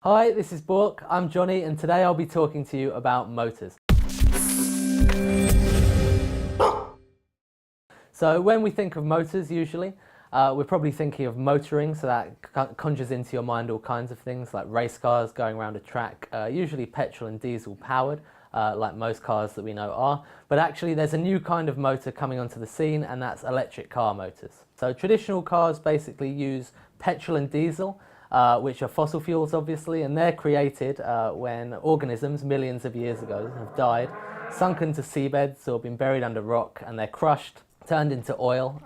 Hi, this is Bork, I'm Jonny, and today I'll be talking to you about motors. So when we think of motors usually, we're probably thinking of motoring, so that conjures into your mind all kinds of things like race cars going around a track, usually petrol and diesel powered, like most cars that we know are. But actually there's a new kind of motor coming onto the scene, and that's electric car motors. So traditional cars basically use petrol and diesel, which are fossil fuels obviously, and they're created when organisms millions of years ago have died, sunk into seabeds or been buried under rock, and they're crushed, turned into oil,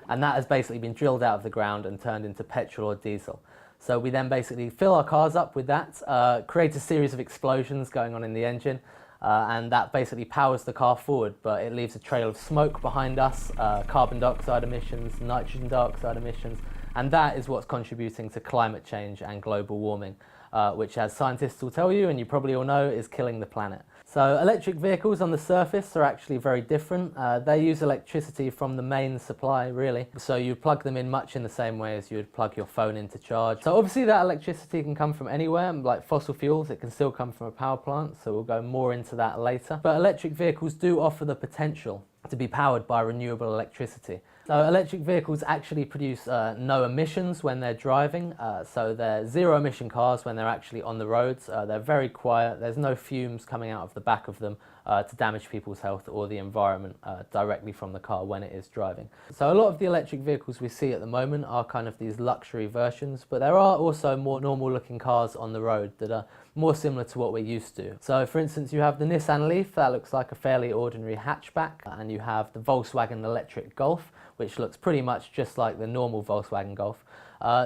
and that has basically been drilled out of the ground and turned into petrol or diesel. So we then basically fill our cars up with that, create a series of explosions going on in the engine, and that basically powers the car forward, but it leaves a trail of smoke behind us, carbon dioxide emissions, nitrogen dioxide emissions, and that is what's contributing to climate change and global warming, which, as scientists will tell you, and you probably all know, is killing the planet. So electric vehicles on the surface are actually very different. They use electricity from the main supply, really. So you plug them in much in the same way as you would plug your phone into charge. So obviously that electricity can come from anywhere, like fossil fuels. It can still come from a power plant, so we'll go more into that later. But electric vehicles do offer the potential to be powered by renewable electricity. So electric vehicles actually produce no emissions when they're driving, so they're zero emission cars when they're actually on the roads. They're very quiet, there's no fumes coming out of the back of them to damage people's health or the environment directly from the car when it is driving. So a lot of the electric vehicles we see at the moment are kind of these luxury versions, but there are also more normal looking cars on the road that are more similar to what we're used to. So for instance, you have the Nissan Leaf, that looks like a fairly ordinary hatchback, and you have the Volkswagen electric Golf, which looks pretty much just like the normal Volkswagen Golf.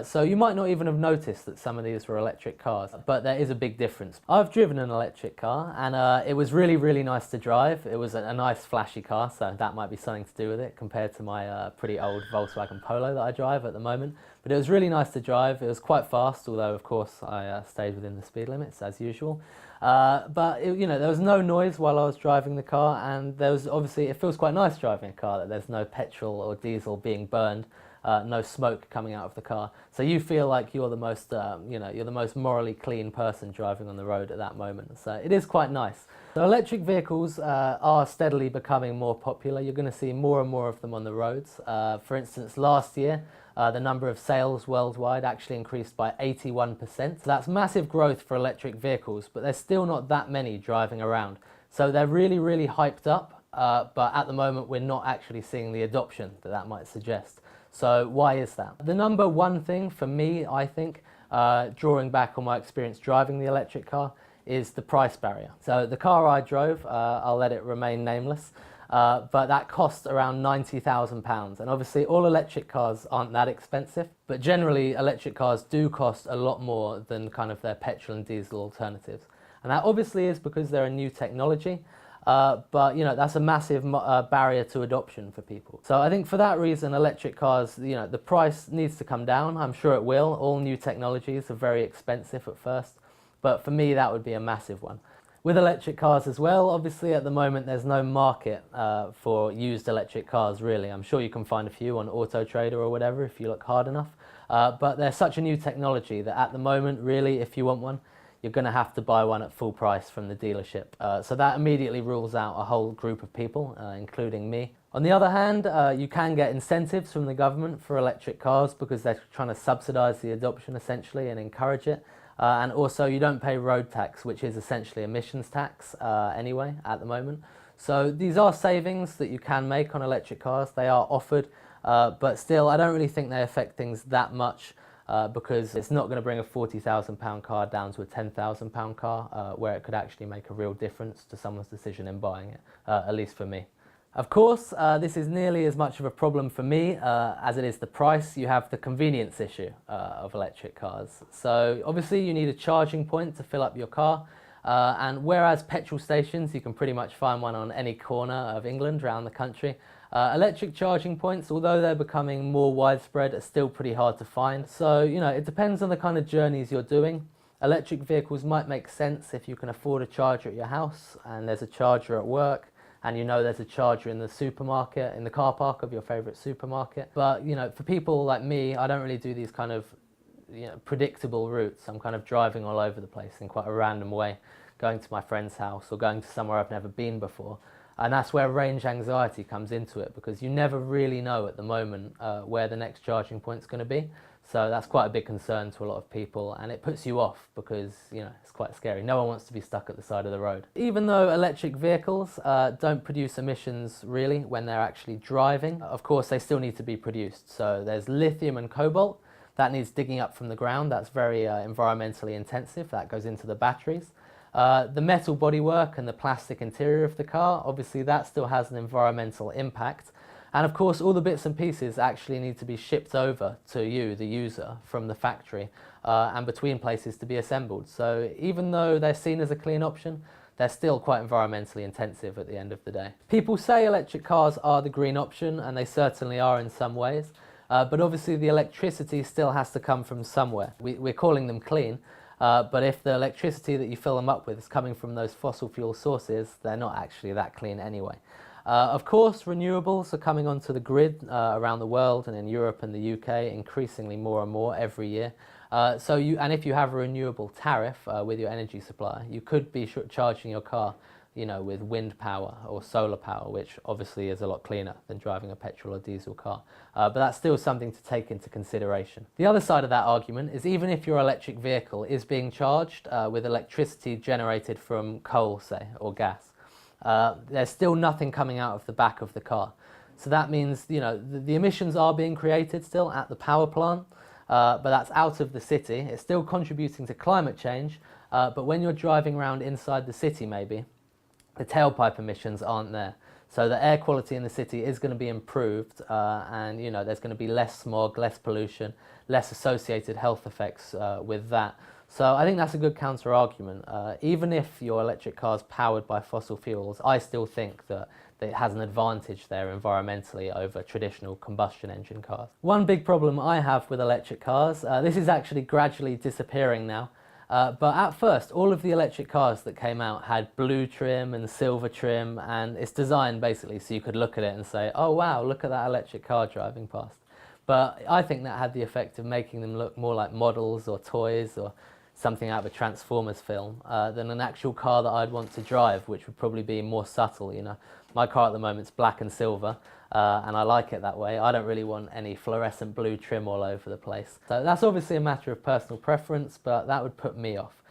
So you might not even have noticed that some of these were electric cars, but there is a big difference. I've driven an electric car, and it was really, really nice to drive. It was a nice flashy car, so that might be something to do with it compared to my pretty old Volkswagen Polo that I drive at the moment. But it was really nice to drive. It was quite fast, although of course I stayed within the speed limits as usual. But you know, there was no noise while I was driving the car, and there was obviously, it feels quite nice driving a car that there's no petrol or diesel being burned, no smoke coming out of the car. So you feel like you're the most, you know, you're the most morally clean person driving on the road at that moment. So it is quite nice. So electric vehicles are steadily becoming more popular. You're going to see more and more of them on the roads. For instance, last year, the number of sales worldwide actually increased by 81%. So that's massive growth for electric vehicles, but there's still not that many driving around. So they're really, really hyped up, but at the moment we're not actually seeing the adoption that that might suggest. So why is that? The number one thing for me, I think, drawing back on my experience driving the electric car, is the price barrier. So the car I drove, I'll let it remain nameless, but that cost around £90,000, and obviously all electric cars aren't that expensive, but generally electric cars do cost a lot more than kind of their petrol and diesel alternatives, and that obviously is because they're a new technology, but you know, that's a massive barrier to adoption for people. So I think for that reason electric cars, you know, the price needs to come down. I'm sure it will. All new technologies are very expensive at first, but for me that would be a massive one. With electric cars as well, obviously at the moment there's no market for used electric cars really. I'm sure you can find a few on Auto Trader or whatever if you look hard enough, but they're such a new technology that at the moment really, if you want one, you're going to have to buy one at full price from the dealership. So that immediately rules out a whole group of people, including me. On the other hand, you can get incentives from the government for electric cars because they're trying to subsidise the adoption essentially and encourage it. And also you don't pay road tax, which is essentially emissions tax anyway at the moment. So these are savings that you can make on electric cars. They are offered, but still I don't really think they affect things that much because it's not going to bring a £40,000 car down to a £10,000 car where it could actually make a real difference to someone's decision in buying it, at least for me. Of course, this is nearly as much of a problem for me as it is the price. You have the convenience issue of electric cars. So obviously you need a charging point to fill up your car, and whereas petrol stations, you can pretty much find one on any corner of England around the country, electric charging points, although they're becoming more widespread, are still pretty hard to find. So, you know, it depends on the kind of journeys you're doing. Electric vehicles might make sense if you can afford a charger at your house and there's a charger at work, and you know there's a charger in the supermarket, in the car park of your favourite supermarket. But, you know, for people like me, I don't really do these kind of predictable routes. I'm kind of driving all over the place in quite a random way, going to my friend's house or going to somewhere I've never been before. And that's where range anxiety comes into it, because you never really know at the moment where the next charging point's going to be. So that's quite a big concern to a lot of people, and it puts you off because, it's quite scary. No one wants to be stuck at the side of the road. Even though electric vehicles don't produce emissions really when they're actually driving, of course they still need to be produced. So there's lithium and cobalt. That needs digging up from the ground. That's very environmentally intensive. That goes into the batteries. The metal bodywork and the plastic interior of the car, obviously that still has an environmental impact. And of course all the bits and pieces actually need to be shipped over to you, the user, from the factory and between places to be assembled. So even though they're seen as a clean option, they're still quite environmentally intensive at the end of the day. People say electric cars are the green option, and they certainly are in some ways. But obviously the electricity still has to come from somewhere. We're calling them clean. But if the electricity that you fill them up with is coming from those fossil fuel sources, they're not actually that clean anyway. Of course, renewables are coming onto the grid around the world and in Europe and the UK increasingly more and more every year. And if you have a renewable tariff with your energy supplier, you could be charging your car with wind power or solar power, which obviously is a lot cleaner than driving a petrol or diesel car. But that's still something to take into consideration. The other side of that argument is, even if your electric vehicle is being charged with electricity generated from coal, say, or gas, there's still nothing coming out of the back of the car. So that means, the emissions are being created still at the power plant, but that's out of the city. It's still contributing to climate change, but when you're driving around inside the city maybe, the tailpipe emissions aren't there. So the air quality in the city is going to be improved, and there's going to be less smog, less pollution, less associated health effects with that. So I think that's a good counter argument. Even if your electric car is powered by fossil fuels, I still think that it has an advantage there environmentally over traditional combustion engine cars. One big problem I have with electric cars, this is actually gradually disappearing now, but at first all of the electric cars that came out had blue trim and silver trim, and it's designed basically so you could look at it and say, oh wow, look at that electric car driving past. But I think that had the effect of making them look more like models or toys or something out of a Transformers film than an actual car that I'd want to drive, which would probably be more subtle. My car at the moment is black and silver, and I like it that way. I don't really want any fluorescent blue trim all over the place. So that's obviously a matter of personal preference, but that would put me off.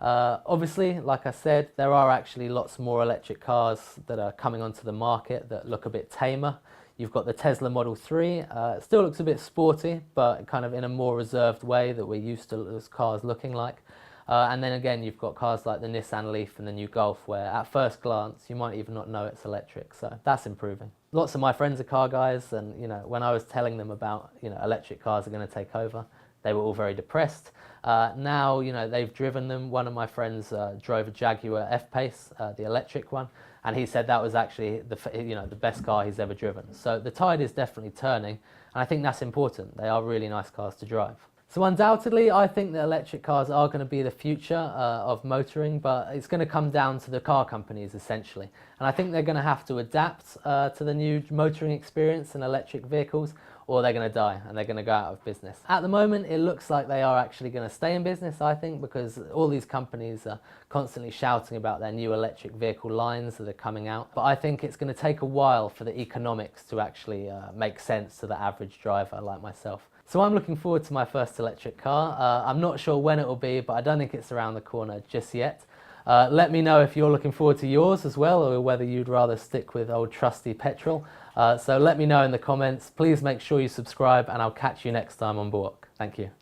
Obviously, like I said, there are actually lots more electric cars that are coming onto the market that look a bit tamer. You've got the Tesla Model 3, it still looks a bit sporty, but kind of in a more reserved way that we're used to those cars looking like. And then again, you've got cars like the Nissan Leaf and the new Golf, where at first glance, you might even not know it's electric, so that's improving. Lots of my friends are car guys, and when I was telling them about, electric cars are going to take over, they were all very depressed. Now, they've driven them. One of my friends drove a Jaguar F-Pace, the electric one, and he said that was actually the best car he's ever driven. So the tide is definitely turning, and I think that's important. They are really nice cars to drive. So undoubtedly, I think that electric cars are going to be the future of motoring, but it's going to come down to the car companies essentially. And I think they're going to have to adapt to the new motoring experience in electric vehicles, or they're going to die and they're going to go out of business. At the moment, it looks like they are actually going to stay in business, I think, because all these companies are constantly shouting about their new electric vehicle lines that are coming out. But I think it's going to take a while for the economics to actually make sense to the average driver like myself. So I'm looking forward to my first electric car. I'm not sure when it will be, but I don't think it's around the corner just yet. Let me know if you're looking forward to yours as well, or whether you'd rather stick with old trusty petrol. So let me know in the comments. Please make sure you subscribe, and I'll catch you next time on Bork. Thank you.